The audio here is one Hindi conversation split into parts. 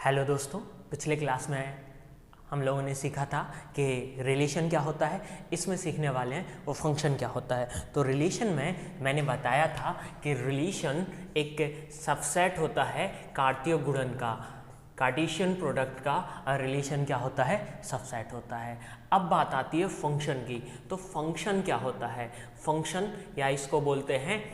हेलो दोस्तों, पिछले क्लास में हम लोगों ने सीखा था कि रिलेशन क्या होता है। इसमें सीखने वाले हैं वो फंक्शन क्या होता है। तो रिलेशन में मैंने बताया था कि रिलेशन एक सबसेट होता है कार्तीय गुणन का, कार्टेशियन प्रोडक्ट का। रिलेशन क्या होता है? सबसेट होता है। अब बात आती है फंक्शन की। तो फंक्शन क्या होता है? फंक्शन या इसको बोलते हैं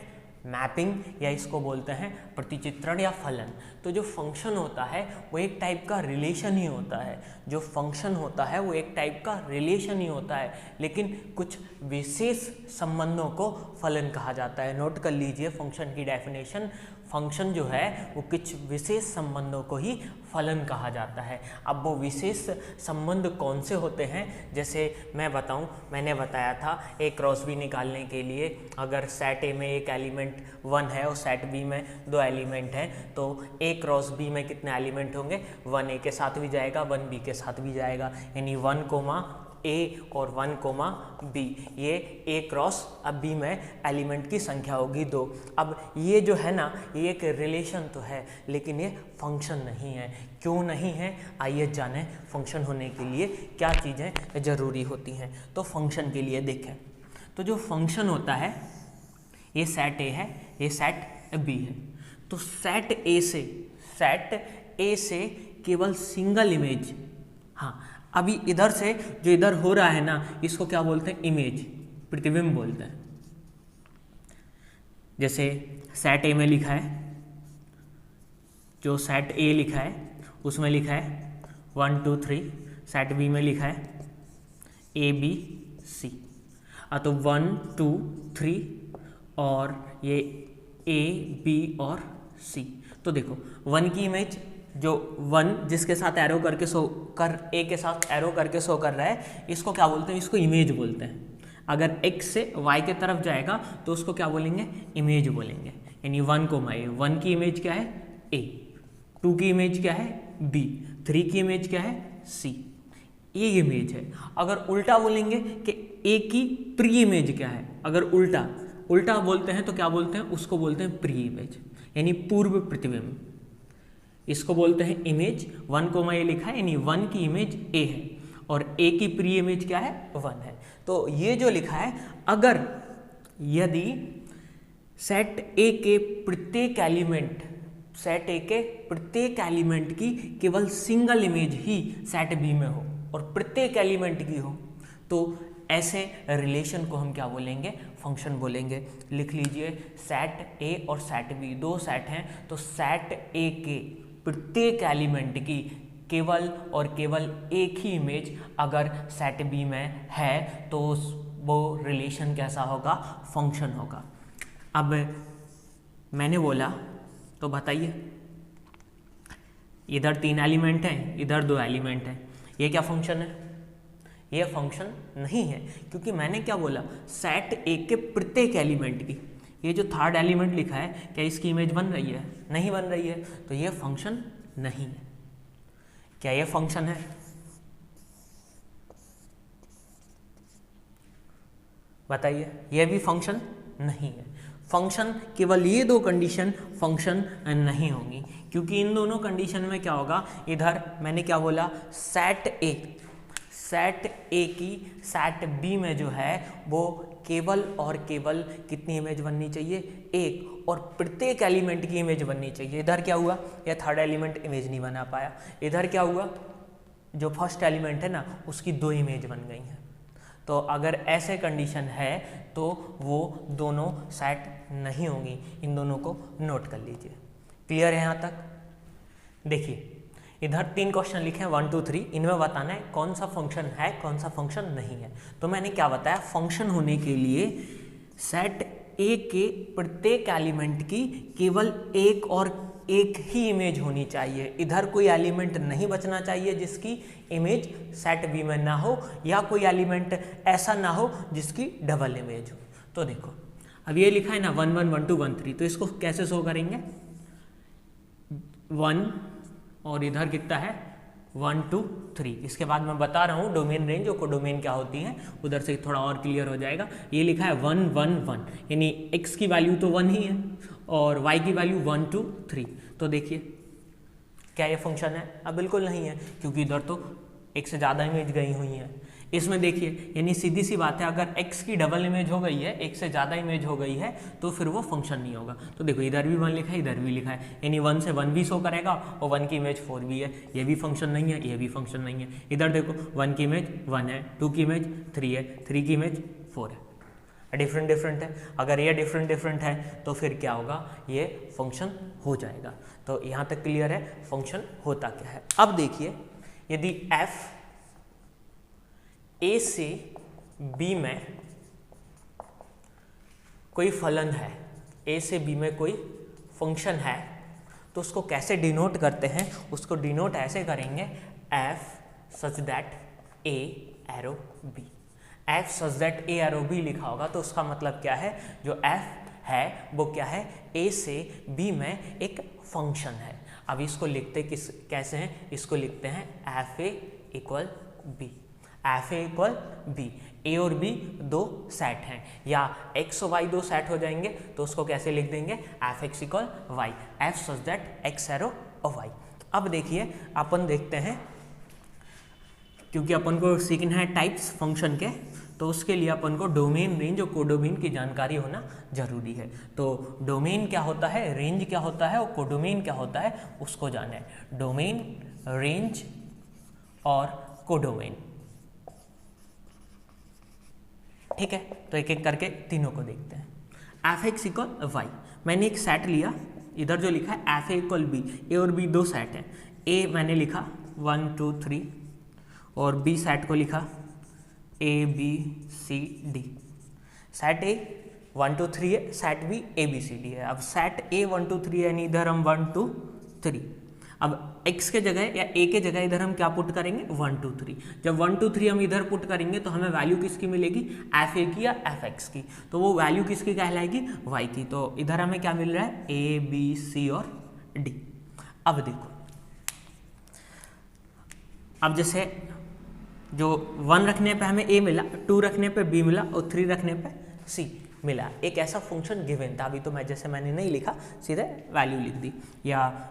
मैपिंग या इसको बोलते हैं प्रतिचित्रण या फलन। तो जो फंक्शन होता है वो एक टाइप का रिलेशन ही होता है। जो फंक्शन होता है वो एक टाइप का रिलेशन ही होता है, लेकिन कुछ विशेष संबंधों को फलन कहा जाता है। नोट कर लीजिए फंक्शन की डेफिनेशन। फंक्शन जो है वो कुछ विशेष संबंधों को ही फलन कहा जाता है। अब वो विशेष संबंध कौन से होते हैं, जैसे मैं बताऊं, मैंने बताया था ए क्रॉस बी निकालने के लिए अगर सेट ए में एक एलिमेंट 1 है और सेट बी में 2 एलिमेंट हैं, तो ए क्रॉस बी में कितने एलिमेंट होंगे? 1 ए के साथ भी जाएगा, 1 बी के साथ भी जाएगा, यानी 1 कोमा ए और 1 कोमा बी, ये ए क्रॉस अब बी में एलिमेंट की संख्या होगी 2। अब ये जो है ना, ये एक रिलेशन तो है, लेकिन ये फंक्शन नहीं है। क्यों नहीं है? आइए जानें फंक्शन होने के लिए क्या चीज़ें ज़रूरी होती हैं। तो फंक्शन के लिए देखें, तो जो फंक्शन होता है ये सेट ए है, ये सेट बी है। तो सेट ए से केवल सिंगल इमेज, हाँ अभी इधर से जो इधर हो रहा है ना, इसको क्या बोलते हैं? इमेज, प्रतिबिंब बोलते हैं। जैसे सेट ए में लिखा है, जो सेट ए लिखा है उसमें लिखा है 1 2 3, सेट बी में लिखा है ए बी सी। तो 1 2 3 और ये ए बी और सी। तो देखो 1 की इमेज, जो 1 जिसके साथ एरो करके शो कर, ए के साथ एरो करके शो कर रहा है, इसको क्या बोलते हैं? इसको इमेज बोलते हैं। अगर x से y के तरफ जाएगा तो उसको क्या बोलेंगे? इमेज बोलेंगे। यानी 1 कोमा ए, 1 की इमेज क्या है? a, 2 की इमेज क्या है? b, 3 की इमेज क्या है? c। ये इमेज है। अगर उल्टा बोलेंगे कि a की प्री इमेज क्या है, अगर उल्टा बोलते हैं तो क्या बोलते हैं? उसको बोलते हैं प्री इमेज, यानी पूर्व प्रतिबिंब। इसको बोलते हैं इमेज। 1 कोमा ए लिखा है, यानी 1 की इमेज ए है और ए की प्री इमेज क्या है? 1 है। तो ये जो लिखा है, अगर यदि सेट ए के प्रत्येक एलिमेंट की केवल सिंगल इमेज ही सेट बी में हो और प्रत्येक एलिमेंट की हो, तो ऐसे रिलेशन को हम क्या बोलेंगे? फंक्शन बोलेंगे। लिख लीजिए, सेट ए और सेट बी 2 सेट हैं, तो सेट ए के प्रत्येक एलिमेंट की केवल और केवल एक ही इमेज अगर सेट बी में है, तो वो रिलेशन कैसा होगा? फंक्शन होगा। अब मैंने बोला तो बताइए, इधर 3 एलिमेंट हैं, इधर 2 एलिमेंट हैं, ये क्या फंक्शन है? ये फंक्शन नहीं है, क्योंकि मैंने क्या बोला? सेट ए के प्रत्येक एलिमेंट की। ये जो थर्ड एलिमेंट लिखा है, क्या इसकी इमेज बन रही है? नहीं बन रही है, तो ये फंक्शन नहीं है। क्या ये फंक्शन है? बताइए, ये भी फंक्शन नहीं है। फंक्शन केवल ये 2 कंडीशन फंक्शन नहीं होंगी, क्योंकि इन दोनों कंडीशन में क्या होगा? इधर मैंने क्या बोला? सेट ए की सेट बी में जो है वो केवल और केवल कितनी इमेज बननी चाहिए? 1, और प्रत्येक एलिमेंट की इमेज बननी चाहिए। इधर क्या हुआ? यह थर्ड एलिमेंट इमेज नहीं बना पाया। इधर क्या हुआ? जो फर्स्ट एलिमेंट है ना, उसकी 2 इमेज बन गई हैं। तो अगर ऐसे कंडीशन है तो वो दोनों सेट नहीं होंगी। इन दोनों को नोट कर लीजिए। क्लियर है यहाँ तक? देखिए, इधर 3 क्वेश्चन लिखे हैं 1 2 3, इनमें बताना है कौन सा फंक्शन है, कौन सा फंक्शन नहीं है। तो मैंने क्या बताया? फंक्शन होने के लिए सेट ए के प्रत्येक एलिमेंट की केवल एक ही इमेज होनी चाहिए। इधर कोई एलिमेंट नहीं बचना चाहिए जिसकी इमेज सेट बी में ना हो, या कोई एलिमेंट ऐसा ना हो जिसकी डबल इमेज हो। तो देखो, अब ये लिखा है ना 1 1 1 2 1 3, तो इसको कैसे शो करेंगे? 1 और इधर कितना है? 1 2 3। इसके बाद मैं बता रहा हूँ डोमेन रेंज और कोडोमेन क्या होती है, उधर से थोड़ा और क्लियर हो जाएगा। ये लिखा है 1 1 1, यानी x की वैल्यू तो 1 ही है और y की वैल्यू 1 2 3। तो देखिए क्या ये फंक्शन है? अब बिल्कुल नहीं है, क्योंकि इधर तो एक से ज़्यादा इमेज गई हुई है। इसमें देखिए, यानी सीधी सी बात है, अगर x की डबल इमेज हो गई है, एक से ज़्यादा इमेज हो गई है, तो फिर वो फंक्शन नहीं होगा। तो देखो इधर भी 1 लिखा है, इधर भी लिखा है, यानी 1 से 1 भी शो करेगा और 1 की इमेज 4 भी है, ये भी फंक्शन नहीं है, ये भी फंक्शन नहीं है। इधर देखो 1 की इमेज 1 है, 2 की इमेज 3 है, 3 की इमेज 4 है, डिफरेंट डिफरेंट है। अगर ये डिफरेंट डिफरेंट है तो फिर क्या होगा, ये फंक्शन हो जाएगा। तो यहाँ तक क्लियर है फंक्शन होता क्या है। अब देखिए, यदि f a से b में कोई फलन है, a से b में कोई फंक्शन है, तो उसको कैसे डिनोट करते हैं? उसको डिनोट ऐसे करेंगे, f such that a arrow b। f such that a arrow b लिखा होगा तो उसका मतलब क्या है, जो f है वो क्या है, a से b में एक फंक्शन है। अब इसको लिखते कैसे हैं? इसको लिखते हैं F A equal B. F A equal B, A और बी दो सेट हैं, या एक्स और वाई दो सेट हो जाएंगे, तो उसको कैसे लिख देंगे, F X equal Y, F such that X arrow और वाई। अब देखिए, अपन देखते हैं, क्योंकि अपन को सीखना है टाइप्स फंक्शन के, तो उसके लिए अपन को डोमेन, रेंज और कोडोमेन की जानकारी होना जरूरी है। तो डोमेन क्या होता है, रेंज क्या होता है और कोडोमेन क्या होता है, उसको जाने। डोमेन, रेंज और कोडोमेन, ठीक है। तो एक एक करके तीनों को देखते हैं। एफ एक्स इक्वल वाई, मैंने एक सेट लिया, इधर जो लिखा है F A equal B, A और बी दो सेट है, ए मैंने लिखा 1 2 3 और बी सेट को लिखा A B C D. Set A 1 2 3 है, set B A B C D है। अब सेट ए 1 2 3 यानी इधर हम 1 2 3, अब x के जगह या a के जगह इधर हम क्या पुट करेंगे, 1 2 3। जब 1 2 3 हम इधर पुट करेंगे तो हमें वैल्यू किसकी मिलेगी, एफ ए की या एफ एक्स की, तो वो वैल्यू किसकी कहलाएगी, y की। तो इधर हमें क्या मिल रहा है, a b c और d। अब देखो, अब जैसे जो 1 रखने पे हमें a मिला, 2 रखने पे b मिला और 3 रखने पे c मिला। एक ऐसा फंक्शन गिवन था, अभी तो मैंने नहीं लिखा, सीधे वैल्यू लिख दी, या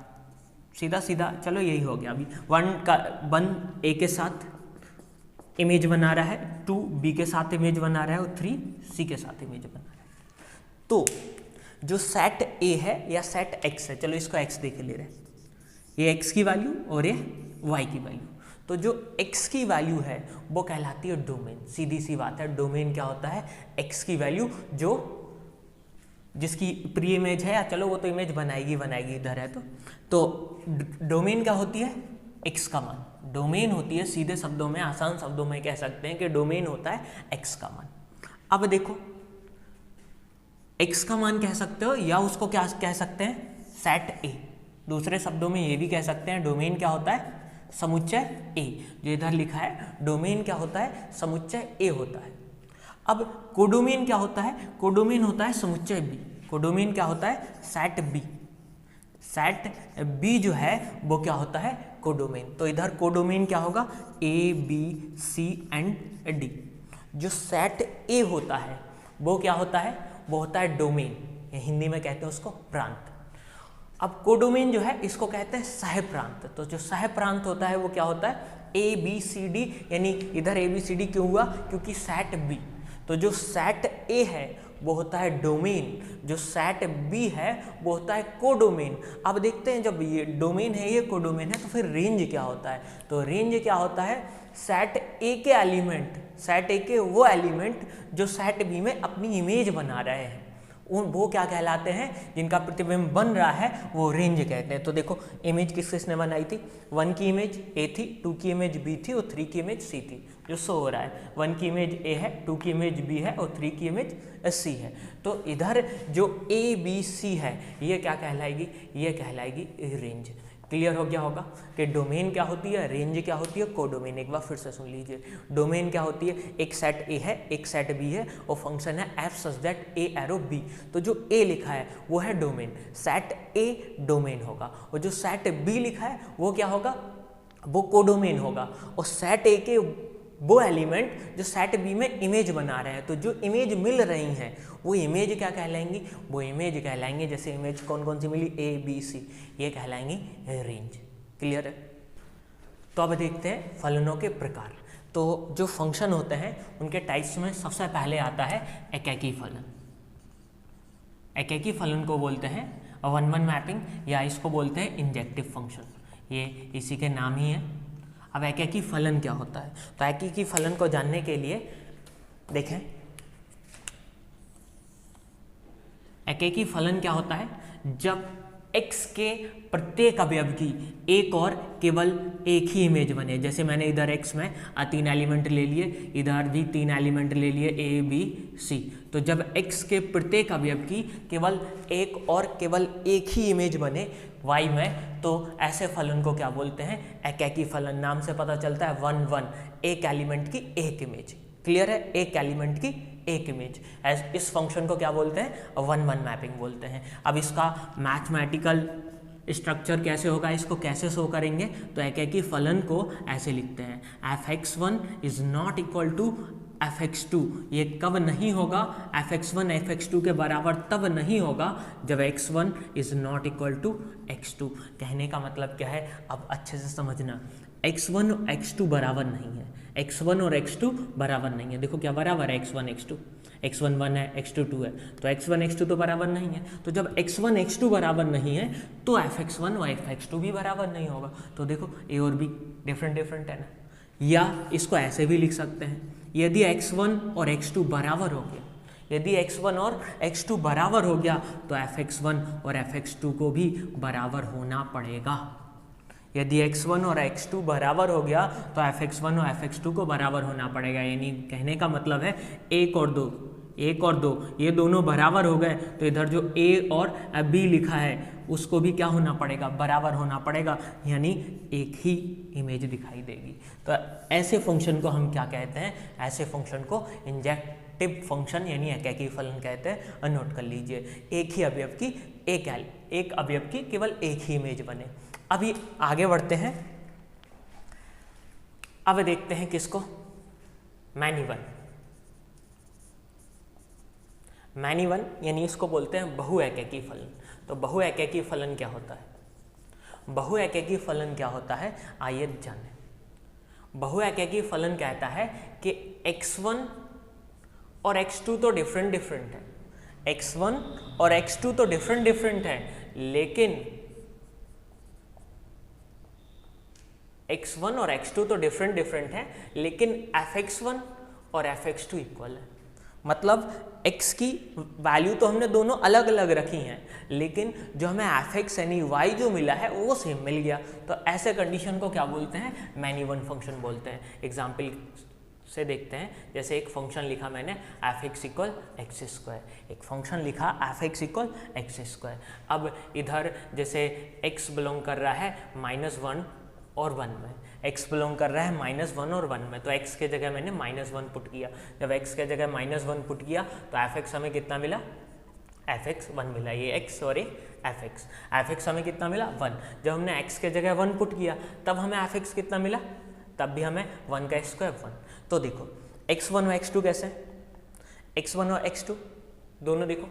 सीधा सीधा चलो यही हो गया। अभी 1 a के साथ इमेज बना रहा है, 2 b के साथ इमेज बना रहा है और 3 c के साथ इमेज बना रहा है। तो जो सेट a है या सेट x है, चलो इसको x देख ले रहे हैं, ये x की वैल्यू और ये y की वैल्यू। तो जो x की वैल्यू है वो कहलाती है डोमेन। सीधी सी बात है, डोमेन क्या होता है, x की वैल्यू जो जिसकी प्री इमेज है, या चलो वो तो इमेज बनाएगी इधर है, तो डोमेन क्या होती है, x का मान। डोमेन होती है, सीधे शब्दों में, आसान शब्दों में कह सकते हैं कि डोमेन होता है x का मान। अब देखो, x का मान कह सकते हो, या उसको क्या कह सकते हैं, सेट a। दूसरे शब्दों में ये भी कह सकते हैं, डोमेन क्या होता है, समुच्चय a। जो इधर लिखा है, डोमेन क्या होता है, समुच्चय a होता है। अब कोडोमेन क्या होता है, कोडोमेन होता है समुच्चय b। कोडोमेन क्या होता है, सेट b। सेट b जो है वो क्या होता है, कोडोमेन। तो इधर कोडोमेन क्या होगा, a b c and d। जो सेट a होता है वो क्या होता है, वो होता है डोमेन, हिंदी में कहते हैं उसको प्रांत। अब कोडोमेन जो है इसको कहते हैं सह प्रांत। तो जो सह प्रांत होता है वो क्या होता है, a b c d, यानी इधर a b c d क्यों हुआ, क्योंकि सेट b। तो जो सेट a है वो होता है डोमेन, जो सेट b है वो होता है कोडोमेन। अब देखते हैं, जब ये डोमेन है, ये कोडोमेन है, तो फिर रेंज क्या होता है। तो रेंज क्या होता है, सेट a के एलिमेंट, सेट a के वो एलिमेंट जो सेट b में अपनी इमेज बना रहे हैं, वो क्या कहलाते हैं, जिनका प्रतिबिंब बन रहा है, वो रेंज कहते हैं। तो देखो, इमेज किसने बनाई थी, 1 की इमेज a थी, 2 की इमेज b थी और 3 की इमेज c थी, जो शो हो रहा है। 1 की इमेज a है, 2 की इमेज b है और 3 की इमेज c है। तो इधर जो a b c है, ये क्या कहलाएगी, ये कहलाएगी रेंज। क्लियर हो गया होगा कि डोमेन क्या होती है, रेंज क्या होती है, कोडोमेन। एक बार फिर से सुन लीजिए, डोमेन क्या होती है, एक सेट a है, एक सेट b है और फंक्शन है f such that a arrow b। तो जो a लिखा है वो है डोमेन, सेट a डोमेन होगा, और जो सेट b लिखा है वो क्या होगा, वो कोडोमेन होगा। और सेट a के वो एलिमेंट जो सेट b में इमेज बना रहे हैं, तो जो इमेज मिल रही हैं वो इमेज क्या कहलाएंगी, वो इमेज कहलाएंगे, जैसे इमेज कौन कौन सी मिली, a b c, ये कहलाएंगी रेंज। क्लियर है? तो अब देखते हैं फलनों के प्रकार। तो जो फंक्शन होते हैं उनके टाइप्स में सबसे पहले आता है एकैकी फलन। एकैकी फलन को बोलते हैं वन वन मैपिंग या इसको बोलते हैं इंजेक्टिव फंक्शन, ये इसी के नाम ही है। अब एकैकी फलन क्या होता है? तो एकैकी फलन को जानने के लिए देखें, एकैकी फलन क्या होता है? जब x के प्रत्येक अवयव की एक और केवल एक ही इमेज बने। जैसे मैंने इधर x में 3 एलिमेंट ले लिए, इधर भी 3 एलिमेंट ले लिए a b c। तो जब x के प्रत्येक अवयव की केवल एक और केवल एक ही इमेज बने y में, तो ऐसे फलन को क्या बोलते हैं? एकैकी फलन। नाम से पता चलता है वन वन, एक एलिमेंट की एक इमेज। क्लियर है? एक एलिमेंट की एक इमेज। इस फंक्शन को क्या बोलते हैं? वन वन मैपिंग बोलते हैं। अब इसका मैथमेटिकल स्ट्रक्चर कैसे होगा, इसको कैसे शो करेंगे? तो एकैकी फलन को ऐसे लिखते हैं, fx1 is not equal to fx2। ये कब नहीं होगा? fx1 fx2 के बराबर तब नहीं होगा जब x1 is not equal to x2। कहने का मतलब क्या है? अब अच्छे से समझना, x1 और x2 बराबर नहीं है, x1 और x2 बराबर नहीं है। देखो क्या बराबर है? x1 x2, x1 1 है, x2 2 है, तो x1 x2 तो बराबर नहीं है। तो जब x1 x2 बराबर नहीं है तो fx1 और fx2 भी बराबर नहीं होगा। तो देखो a और b डिफरेंट डिफरेंट है ना। या इसको ऐसे भी लिख सकते हैं, यदि x1 और x2 बराबर हो गया, यदि x1 और x2 बराबर हो गया तो fx1 और fx2 को भी बराबर होना पड़ेगा। यदि x1 और x2 बराबर हो गया तो fx1 और fx2 को बराबर होना पड़ेगा। यानी कहने का मतलब है 1 और 2 ये दोनों बराबर हो गए, तो इधर जो a और b लिखा है उसको भी क्या होना पड़ेगा? बराबर होना पड़ेगा, यानी एक ही इमेज दिखाई देगी। तो ऐसे फंक्शन को हम क्या कहते हैं? ऐसे फंक्शन को इंजेक्टिव फंक्शन यानी एकैकी फलन कहते हैं। नोट कर लीजिए, एक ही अवयव की एक अवयव की केवल एक ही इमेज बने। अभी आगे बढ़ते हैं, अब देखते हैं किसको? Many one. मैनी वन यानी इसको बोलते हैं बहुएकैकी फलन। तो बहुएकैकी फलन क्या होता है? बहुएकैकी फलन क्या होता है आइए जानें। बहुएकैकी फलन कहता है कि x1 और x2 तो डिफरेंट है, x1 और x2 तो डिफरेंट है, लेकिन x1 और x2 तो डिफरेंट है, लेकिन fx1 और fx2 इक्वल है। मतलब x की वैल्यू तो हमने दोनों अलग अलग रखी हैं, लेकिन जो हमें fx यानी y जो मिला है वो सेम मिल गया। तो ऐसे कंडीशन को क्या बोलते हैं? मैनी वन फंक्शन बोलते हैं। एग्जाम्पल से देखते हैं, जैसे एक फंक्शन लिखा मैंने fx इक्वल एक्स स्क्वायर, एक फंक्शन लिखा fx इक्वल एक्स स्क्वायर। अब इधर जैसे x बिलोंग कर रहा है -1 और 1 में, x बिलोंग कर रहा है -1 और 1 में, तो x के जगह मैंने -1 पुट किया। जब x के जगह -1 पुट किया तो fx हमें कितना मिला? fx 1 मिला। ये x और fx हमें कितना मिला? 1। जब हमने x के जगह 1 पुट किया तब हमें fx कितना मिला? तब भी हमें 1 का स्क्वायर 1। तो देखो x1 और x2 कैसे हैं? x1 और x2 दोनों देखो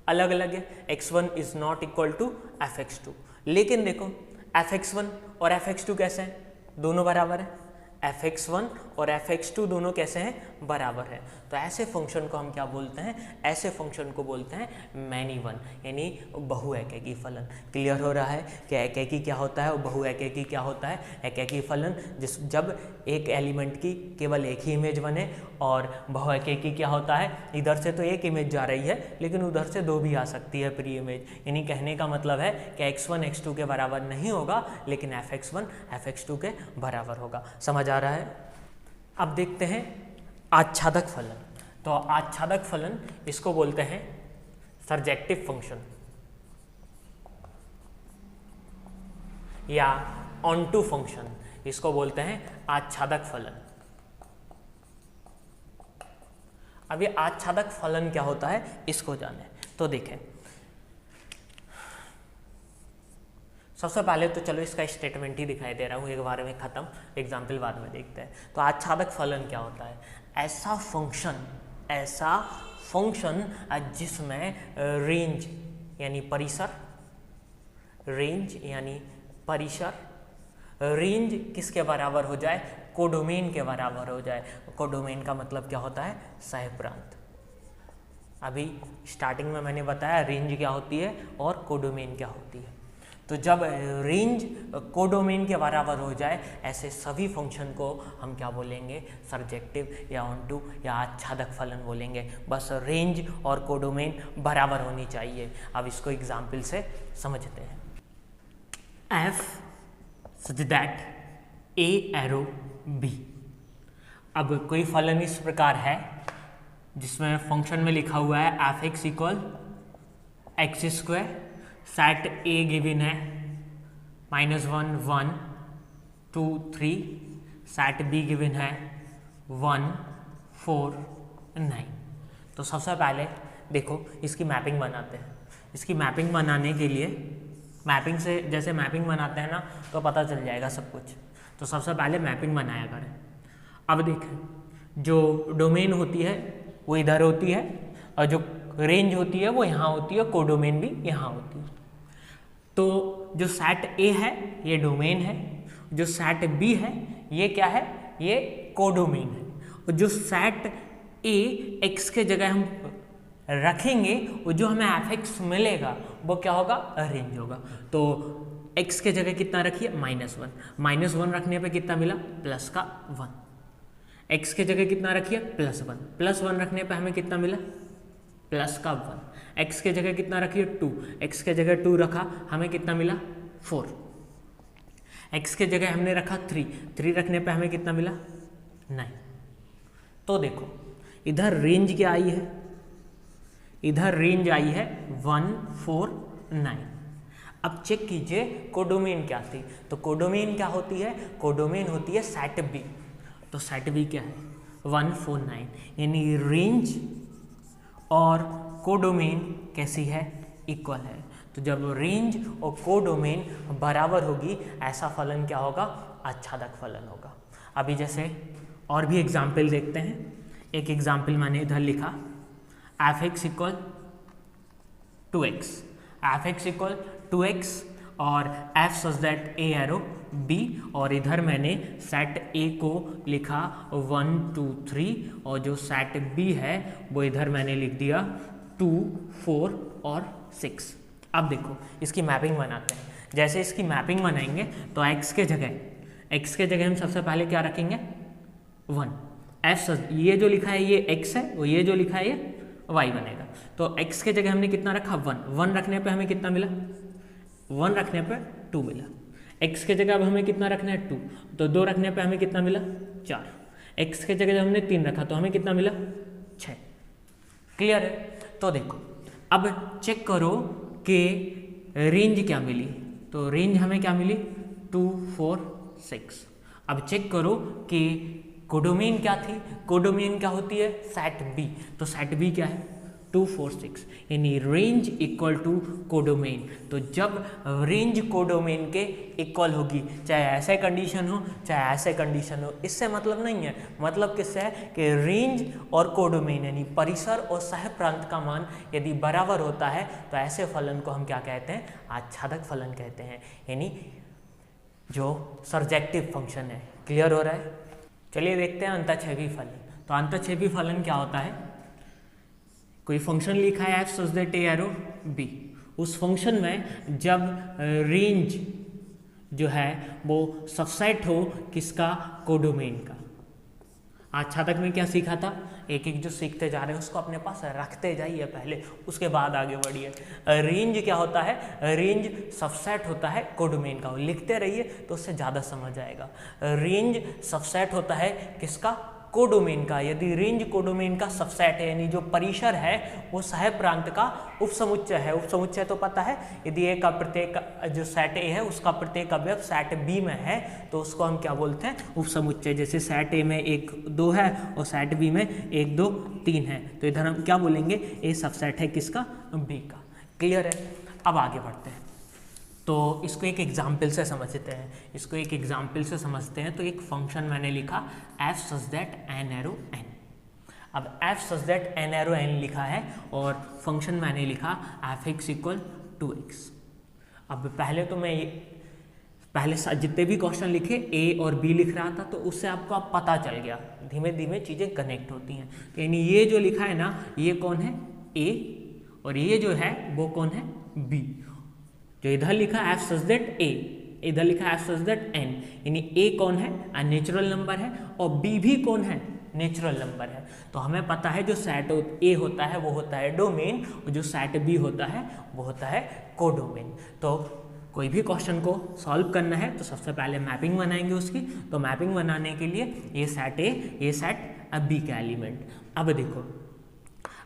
अलग अलग है, x1 is not equal to fx2। लेकिन देखो fx1 और fx2 कैसे हैं? दोनों बराबर है। fx1 और fx2 दोनों कैसे हैं? बराबर है। तो ऐसे फंक्शन को हम क्या बोलते हैं? ऐसे फंक्शन को बोलते हैं मैनी वन यानी बहुएकैकी फलन। क्लियर हो रहा है कि एकैकी क्या होता है और बहुएकैकी क्या होता है? एकैकी फलन जब एक एलिमेंट की केवल एक ही इमेज बने, और बहुएकैकी क्या होता है? इधर से तो एक इमेज जा रही है लेकिन उधर से 2 भी आ सकती है प्री इमेज। यानी कहने का मतलब है कि x1 x2 के बराबर नहीं होगा, लेकिन fx1 fx2 के बराबर होगा। समझ आ रहा है? अब देखते हैं आच्छादक फलन। तो आच्छादक फलन इसको बोलते हैं सर्जेक्टिव फंक्शन या ऑनटू फंक्शन, इसको बोलते हैं आच्छादक फलन। अब ये आच्छादक फलन क्या होता है इसको जाने। तो देखें, सबसे पहले तो चलो इसका स्टेटमेंट ही दिखाई दे रहा हूँ, एक बार में खत्म, एग्जाम्पल बाद में देखते हैं। तो आच्छादक फलन क्या होता है? ऐसा फंक्शन जिसमें रेंज यानी परिसर रेंज किसके बराबर हो जाए, कोडोमेन के बराबर हो जाए। कोडोमेन का मतलब क्या होता है, सह प्रांत। अभी स्टार्टिंग में मैंने बताया रेंज क्या होती है और कोडोमेन क्या होती है। तो जब रेंज कोडोमेन के बराबर हो जाए, ऐसे सभी फंक्शन को हम क्या बोलेंगे, सरजेक्टिव या ऑनटू या आच्छादक फलन बोलेंगे। बस रेंज और कोडोमेन बराबर होनी चाहिए। अब इसको एग्जाम्पल से समझते हैं। F such that A arrow B. अब कोई फलन इस प्रकार है जिसमें फंक्शन में लिखा हुआ है F X equal x square, set ए गिवन है -1 1 2 3, सेट बी गिवन है 1 4 9। तो सबसे पहले देखो इसकी मैपिंग बनाते हैं। इसकी मैपिंग बनाने के लिए, मैपिंग से जैसे मैपिंग बनाते हैं ना तो पता चल जाएगा सब कुछ। तो सबसे पहले मैपिंग बनाया करें। अब देखें जो डोमेन होती है वो इधर होती है और जो रेंज होती है वो यहाँ होती है, कोडोमेन भी यहाँ होती है। तो जो सेट ए है ये डोमेन है, जो सेट बी है ये क्या है, ये कोडोमेन है। और जो सेट ए एक्स के जगह हम रखेंगे वो जो हमें एफ एक्स मिलेगा वो क्या होगा, रेंज होगा। तो एक्स के जगह कितना रखिए, -1, -1 रखने पे कितना मिला, +1। एक्स के जगह कितना रखिए, +1 रखने पे हमें कितना मिला, +1। एक्स के जगह कितना रखिए, 2, एक्स के जगह 2 रखा, हमें कितना मिला, 4। एक्स के जगह हमने रखा 3 रखने पे हमें कितना मिला, 9। तो देखो इधर रेंज क्या आई है, इधर रेंज आई है 1 4 9। अब चेक कीजिए कोडोमेन क्या थी। तो कोडोमेन क्या होती है, कोडोमेन होती है सेट बी। तो सेट बी क्या है, 1 4 9, यानी रेंज और कोडोमेन कैसी है, इक्वल है। तो जब रेंज और कोडोमेन बराबर होगी ऐसा फलन क्या होगा, आच्छादक फलन होगा। अभी जैसे और भी एग्जाम्पल देखते हैं। एक एग्जाम्पल मैंने इधर लिखा F X equal 2x, F X equal 2x और F such that A arrow B, और इधर मैंने सेट ए को लिखा 1 2 3 और जो सेट बी है वो इधर मैंने लिख दिया 2 4 और 6। अब देखो इसकी मैपिंग बनाते हैं। जैसे इसकी मैपिंग बनाएंगे तो x के जगह हम सबसे पहले क्या रखेंगे, 1। एफ ये जो लिखा है ये x है, और ये जो लिखा है ये y बनेगा। तो x के जगह हमने कितना रखा, 1 रखने पे हमें कितना मिला, 1 रखने पे 2 मिला। x के जगह अब हमें कितना रखना है, 2, तो 2 रखने पे हमें कितना मिला, 4। x के जगह हमने 3 रखा तो हमें कितना मिला, 6। क्लियर है। तो देखो अब चेक करो कि रेंज क्या मिली। तो रेंज हमें क्या मिली, 2 4 6। अब चेक करो कि कोडोमेन क्या थी, कोडोमेन क्या होती है, सेट बी। तो सेट बी क्या है, 2 4 6, यानी रेंज इक्वल टू कोडोमेन। तो जब रेंज कोडोमेन के इक्वल होगी, चाहे ऐसे कंडीशन हो चाहे ऐसे कंडीशन हो, इससे मतलब नहीं है। मतलब किससे है कि रेंज और कोडोमेन यानी परिसर और सह प्रांत का मान यदि बराबर होता है तो ऐसे फलन को हम क्या कहते हैं, आच्छादक फलन कहते हैं, यानी जो सरजेक्टिव फंक्शन है। क्लियर हो रहा है। चलिए देखते हैं अंतःक्षेपी फलन। तो अंतःक्षेपी फलन क्या होता है, कोई फंक्शन लिखा है F such that A arrow B, उस फंक्शन में जब रेंज जो है वो सबसेट हो किसका, कोडोमेन का। आच्छादक में क्या सीखा था, एक एक जो सीखते जा रहे हैं उसको अपने पास रखते जाइए पहले, उसके बाद आगे बढ़िए। रेंज क्या होता है, रेंज सबसेट होता है कोडोमेन का, लिखते रहिए तो उससे ज़्यादा समझ आएगा। रेंज सबसेट होता है किसका, कोडोमेन का। यदि रेंज कोडोमेन का सबसेट है यानी जो परिसर है वो सह प्रांत का उपसमुच्चय है। उपसमुच्चय तो पता है, यदि ए का प्रत्येक जो सेट ए है उसका प्रत्येक अवयव सेट बी में है तो उसको हम क्या बोलते हैं, उपसमुच्चय। जैसे सेट ए में 1 2 है और सेट बी में 1 2 3 है, तो इधर हम क्या बोलेंगे, ए सबसेट है किसका, बी का। क्लियर है। अब आगे बढ़ते हैं। तो इसको एक एग्जाम्पल से समझते हैं। तो एक फंक्शन मैंने लिखा F such that N arrow N. अब F such that N arrow N लिखा है और फंक्शन मैंने लिखा एफ एक्स इक्वल 2x। अब पहले तो मैं पहले जितने भी क्वेश्चन लिखे ए और बी लिख रहा था तो उससे आपको अब पता चल गया, धीमे धीमे चीज़ें कनेक्ट होती हैं। तो यानी ये जो लिखा है ना, ये कौन है, ए, और ये जो है वो कौन है, बी। जो इधर लिखा है एफ सच दैट ए, इधर लिखा है एफ सच दैट एन, यानी ए कौन है, नेचुरल नंबर है, और बी भी कौन है, नेचुरल नंबर है। तो हमें पता है जो सेट ए होता है वो होता है डोमेन, और जो सेट बी होता है वो होता है कोडोमेन। तो कोई भी क्वेश्चन को सॉल्व करना है तो सबसे पहले मैपिंग बनाएंगे उसकी। तो मैपिंग बनाने के लिए ये सेट ए, ये सेट बी का एलिमेंट। अब देखो,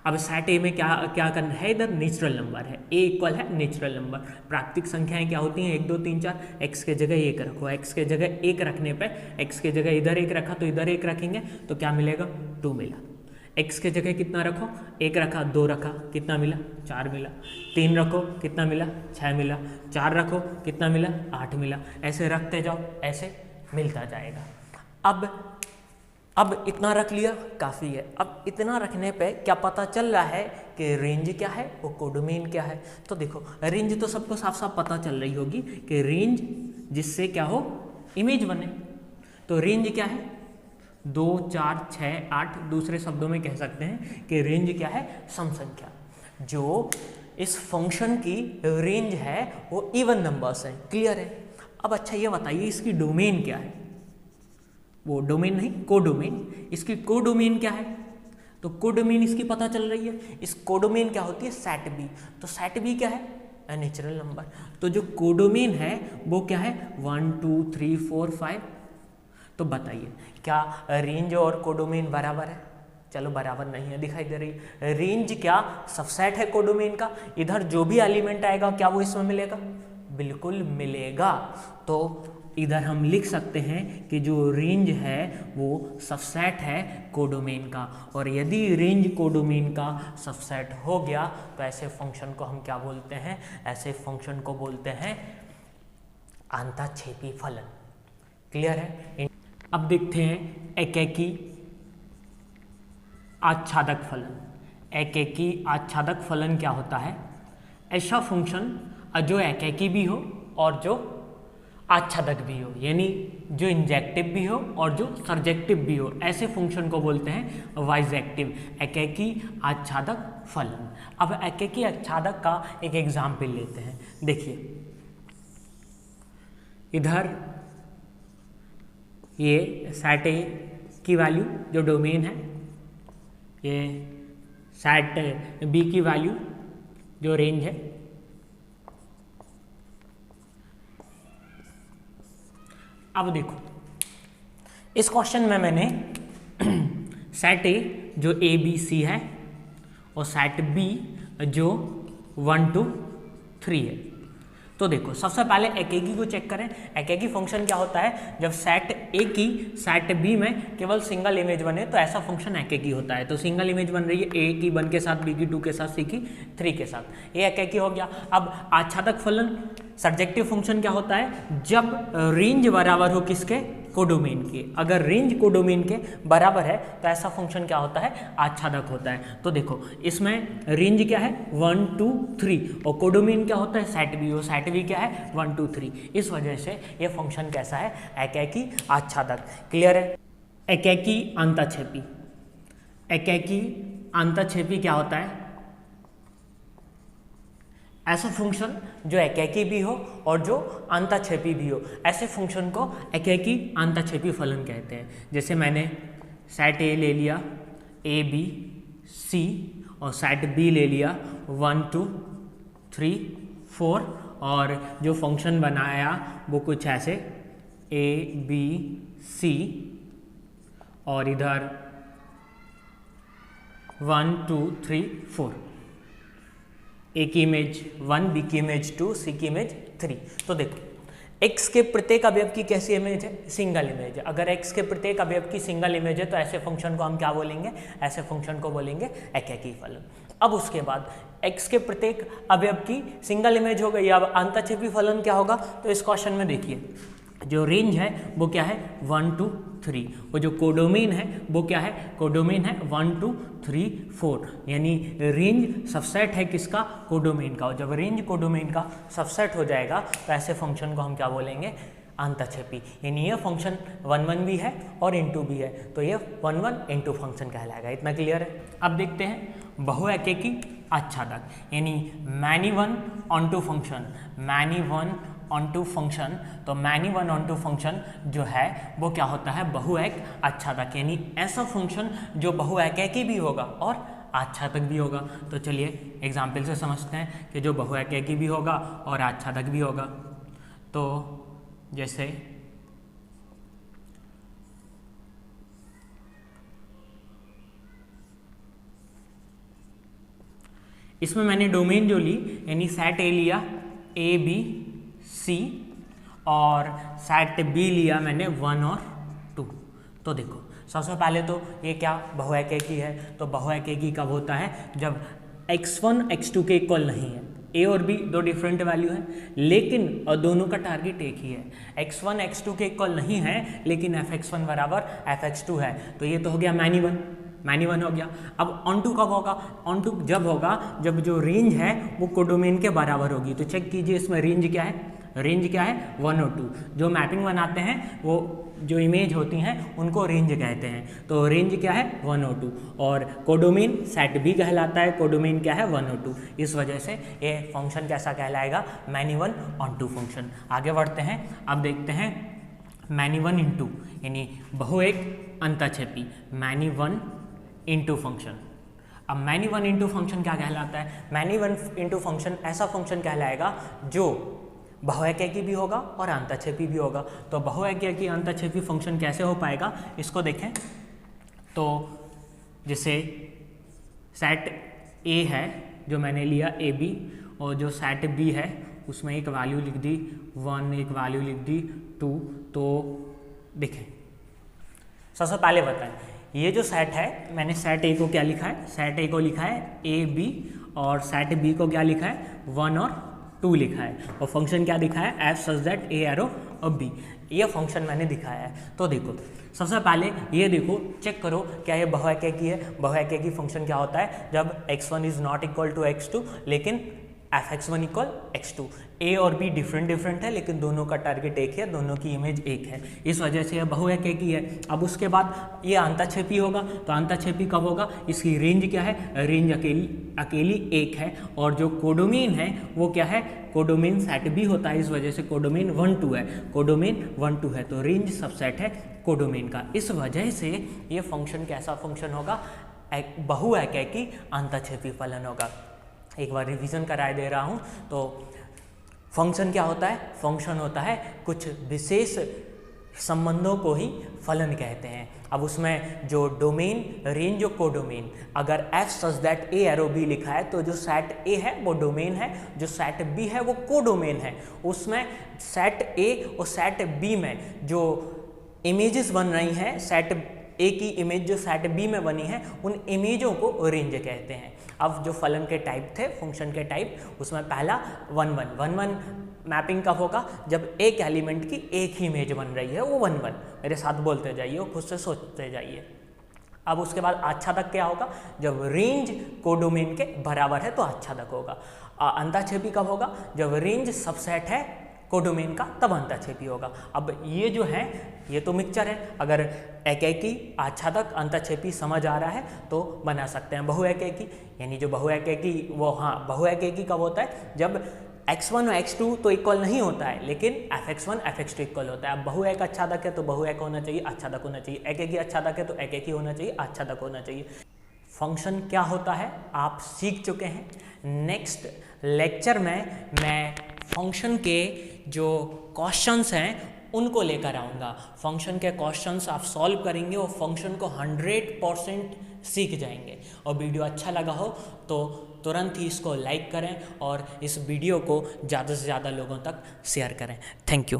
अब सेट ए में क्या करना है, इधर नेचुरल नंबर है, ए इक्वल है नेचुरल नंबर। प्राकृतिक संख्याएं क्या होती हैं, 1 2 3 4, एक्स के जगह 1 रखो, एक्स के जगह 1 रखने पे, एक्स के जगह इधर 1 रखा तो इधर 1 रखेंगे तो क्या मिलेगा, 2 मिला। एक्स के जगह कितना रखो, 1 रखा, 2 रखा, कितना मिला, 4 मिला। 3 रखो, कितना मिला, 6 मिला। 4 रखो, कितना मिला, 8 मिला। ऐसे रखते जाओ, ऐसे मिलता जाएगा। अब इतना रख लिया, काफ़ी है। अब इतना रखने पे क्या पता चल रहा है कि रेंज क्या है, वो कोडोमेन क्या है। तो देखो, रेंज तो सबको साफ साफ पता चल रही होगी कि रेंज जिससे क्या हो, इमेज बने। तो रेंज क्या है, 2 4 6 8, दूसरे शब्दों में कह सकते हैं कि रेंज क्या है, सम संख्या। जो इस फंक्शन की रेंज है वो इवन नंबर्स हैं, क्लियर है। अब अच्छा ये बताइए इसकी डोमेन क्या है, वो डोमेन नहीं, कोडोमेन। इसकी कोडोमेन क्या है, तो कोडोमेन इसकी पता चल रही है। इस कोडोमेन क्या होती है, सेट बी। तो सेट बी क्या है, नेचुरल नंबर। तो जो कोडोमेन है वो क्या है, 1 2 3 4 5। तो बताइए क्या रेंज और कोडोमेन बराबर है, चलो बराबर नहीं है, दिखाई दे रही। रेंज क्या सबसेट है कोडोमेन का, इधर जो भी एलिमेंट आएगा क्या वो इसमें मिलेगा, बिल्कुल मिलेगा। तो इधर हम लिख सकते हैं कि जो रेंज है वो सबसेट है कोडोमेन का। और यदि रेंज कोडोमेन का सबसेट हो गया तो ऐसे फंक्शन को हम क्या बोलते हैं, ऐसे फंक्शन को बोलते हैं अंतःक्षेपी फलन। क्लियर है। अब देखते हैं एकेकी आच्छादक फलन। एकेकी आच्छादक फलन क्या होता है, ऐसा फंक्शन जो एकेकी भी हो और जो आच्छादक भी हो, यानी जो इंजेक्टिव भी हो और जो सर्जेक्टिव भी हो, ऐसे फंक्शन को बोलते हैं वाइजेक्टिव, एकेकी आच्छादक फलन। अब एकेकी आच्छादक का एक एग्जाम्पल लेते हैं। देखिए इधर ये सेट ए की वैल्यू जो डोमेन है, ये सेट बी की वैल्यू जो रेंज है। अब देखो इस क्वेश्चन में मैंने सेट ए जो ए बी सी है और सेट बी जो 1 2 3 है। तो देखो सबसे पहले एकेकी को चेक करें। एकेकी फंक्शन क्या होता है, जब सेट ए की सेट बी में केवल सिंगल इमेज बने तो ऐसा फंक्शन एकेकी होता है। तो सिंगल इमेज बन रही है ए की 1 के साथ, बी की 2 के साथ, सी की 3 के साथ, ये एकेकी हो गया। अब आच्छादक फलन सब्जेक्टिव फंक्शन क्या होता है, जब रेंज बराबर हो किसके, कोडोमेन के। अगर रेंज कोडोमेन के बराबर है तो ऐसा फंक्शन क्या होता है, आच्छादक होता है। तो देखो इसमें रेंज क्या है 1 2 3 और कोडोमेन क्या होता है सेट बी, और सेट बी क्या है 1 2 3। इस वजह से ये फंक्शन कैसा है, एकेकी आच्छादक। क्लियर है। एकेकी अंतःक्षेपी। एकेकी अंतःक्षेपी क्या होता है, ऐसा फंक्शन जो एकेकी भी हो और जो अंतःक्षेपी भी हो, ऐसे फंक्शन को एकेकी अंतःक्षेपी फलन कहते हैं। जैसे मैंने सेट ए ले लिया ए बी सी और सेट बी ले लिया 1 2 3 4 और जो फंक्शन बनाया वो कुछ ऐसे ए बी सी और इधर 1 2 3 4, ए की इमेज 1, बी की इमेज 2, सी की इमेज 3। तो देखो x के प्रत्येक अवयव की कैसी इमेज है, सिंगल इमेज है। अगर x के प्रत्येक अवयव की सिंगल इमेज है तो ऐसे फंक्शन को हम क्या बोलेंगे, ऐसे फंक्शन को बोलेंगे एकेकी फलन। अब उसके बाद x के प्रत्येक अवयव की सिंगल इमेज हो गई, अब अंतःक्षेपी फलन क्या होगा। तो इस क्वेश्चन में देखिए जो रेंज है वो क्या है 1 2 3, और जो कोडोमेन है वो क्या है, कोडोमेन है 1 2 3 4, यानी रेंज सबसेट है किसका, कोडोमेन का। और जब रेंज कोडोमेन का सबसेट हो जाएगा तो ऐसे फंक्शन को हम क्या बोलेंगे, अंतःक्षेपी। यानी ये फंक्शन 1 1 भी है और इनटू भी है, तो ये 1 1 इनटू फंक्शन कहलाएगा। इतना क्लियर है। अब देखते हैं बहुएकेकी आच्छादक, यानी many one onto function, many one onto function. तो मैनी वन ऑनटू फंक्शन जो है वो क्या होता है, बहुएक आच्छादक, यानी ऐसा फंक्शन जो बहुएकेकी भी होगा और आच्छादक भी होगा। तो चलिए एग्जाम्पल से समझते हैं कि जो बहुएकेकी भी होगा और आच्छादक भी होगा। तो जैसे इसमें मैंने डोमेन जो ली, यानी सेट ए लिया ए बी सी, और सेट बी लिया मैंने 1 और 2। तो देखो सबसे पहले तो ये क्या बहुएकेकी है, तो बहुएकेकी कब होता है, जब x1 x2 के इक्वल नहीं है। ए और बी दो डिफरेंट वैल्यू है, लेकिन और दोनों का टारगेट एक ही है। x1 x2 के इक्वल नहीं है, लेकिन fx1 बराबर fx2 है, तो ये तो हो गया मैनी वन, मैनी वन हो गया। अब ऑन टू कब होगा, ऑन टू जब होगा जब जो रेंज है वो कोडोमेन के बराबर होगी। तो चेक कीजिए इसमें रेंज क्या है, रेंज क्या है 1 और 2। जो मैपिंग बनाते हैं वो जो इमेज होती हैं उनको रेंज कहते हैं। तो रेंज क्या है 1 और 2, और कोडोमेन सेट बी कहलाता है, कोडोमेन क्या है 1 और 2। इस वजह से ये फंक्शन कैसा कहलाएगा, many one onto function. आगे बढ़ते हैं, अब देखते हैं मैनी वन इंटू, यानी बहुएक अंतःक्षेपी, मैनी वन इंटू फंक्शन। अब मैनी वन इंटू फंक्शन क्या कहलाता है, मैनी वन इंटू फंक्शन ऐसा फंक्शन कहलाएगा जो बहुएकेकी भी होगा और अंतःक्षेपी भी होगा। तो बहुएकेकी अंतःक्षेपी फंक्शन कैसे हो पाएगा, इसको देखें। तो जैसे सेट ए है जो मैंने लिया ए बी, और जो सेट बी है उसमें एक वैल्यू लिख दी 1, एक वैल्यू लिख दी 2। तो देखें सबसे पहले बताएं, ये जो सेट है मैंने सेट ए को क्या लिखा है, सेट ए को लिखा है ए बी, और सेट बी को क्या लिखा है 1 और 2 लिखा है, और फंक्शन क्या दिखा है F such that A arrow और बी, ये फंक्शन मैंने दिखाया है। तो देखो सबसे पहले ये देखो, चेक करो क्या ये बहुएकेकी है। बहुएकेकी फंक्शन क्या होता है, जब x1 is not equal to x2 लेकिन fx1 इक्वल x2। ए और बी डिफरेंट है, लेकिन दोनों का टारगेट एक है, दोनों की इमेज एक है, इस वजह से यह बहुएकेकी है। अब उसके बाद ये अंतःक्षेपी होगा, तो अंतःक्षेपी कब होगा, इसकी रेंज क्या है, रेंज अकेली एक है, और जो कोडोमेन है वो क्या है, कोडोमेन सेट भी होता है, इस वजह से कोडोमेन 1 2 है, कोडोमेन 1 2 है, तो रेंज सबसेट है कोडोमेन का। इस वजह से ये फंक्शन कैसा फंक्शन होगा, बहुएकेकी अंतःक्षेपी फलन होगा। एक बार रिवीजन कराए दे रहा हूँ। तो फंक्शन क्या होता है, फंक्शन होता है कुछ विशेष संबंधों को ही फलन कहते हैं। अब उसमें जो डोमेन, रेंज और कोडोमेन, अगर F such that A arrow B लिखा है तो जो सेट ए है वो डोमेन है, जो सेट बी है वो कोडोमेन है। उसमें सेट ए और सेट बी में जो इमेजेस बन रही हैं, सेट ए की इमेज जो सेट बी में बनी है, उन इमेजों को रेंज कहते हैं। अब जो फलन के टाइप थे, फंक्शन के टाइप, उसमें पहला 1 1 1 1 मैपिंग कब होगा, जब एक एलिमेंट की एक ही इमेज बन रही है, वो 1 1। मेरे साथ बोलते जाइए और खुद से सोचते जाइए। अब उसके बाद आच्छादक क्या होगा, जब रेंज कोडोमेन के बराबर है तो आच्छादक होगा। अंतःक्षेपी कब होगा, जब रेंज सबसेट है कोडोमेन का, तब अंतःक्षेपी होगा। अब ये जो है ये तो मिक्सचर है, अगर एकेकी आच्छादक अंतःक्षेपी समझ आ रहा है तो बना सकते हैं बहुएकेकी। यानी जो बहुएकेकी वो, हाँ बहुएकेकी कब होता है, जब x1 और x2 तो इक्वल नहीं होता है, लेकिन fx1 fx2 इक्वल होता है। अब बहुएक आच्छादक है तो बहुएक होना चाहिए, आच्छादक होना चाहिए। एकेकी आच्छादक है तो एकेकी होना चाहिए, आच्छादक होना चाहिए। फंक्शन क्या होता है आप सीख चुके हैं। नेक्स्ट लेक्चर में मैं फंक्शन के जो क्वेश्चंस हैं उनको लेकर आऊँगा। फंक्शन के क्वेश्चंस आप सॉल्व करेंगे और फंक्शन को 100% सीख जाएंगे। और वीडियो अच्छा लगा हो तो तुरंत ही इसको लाइक करें और इस वीडियो को ज़्यादा से ज़्यादा लोगों तक शेयर करें। Thank you.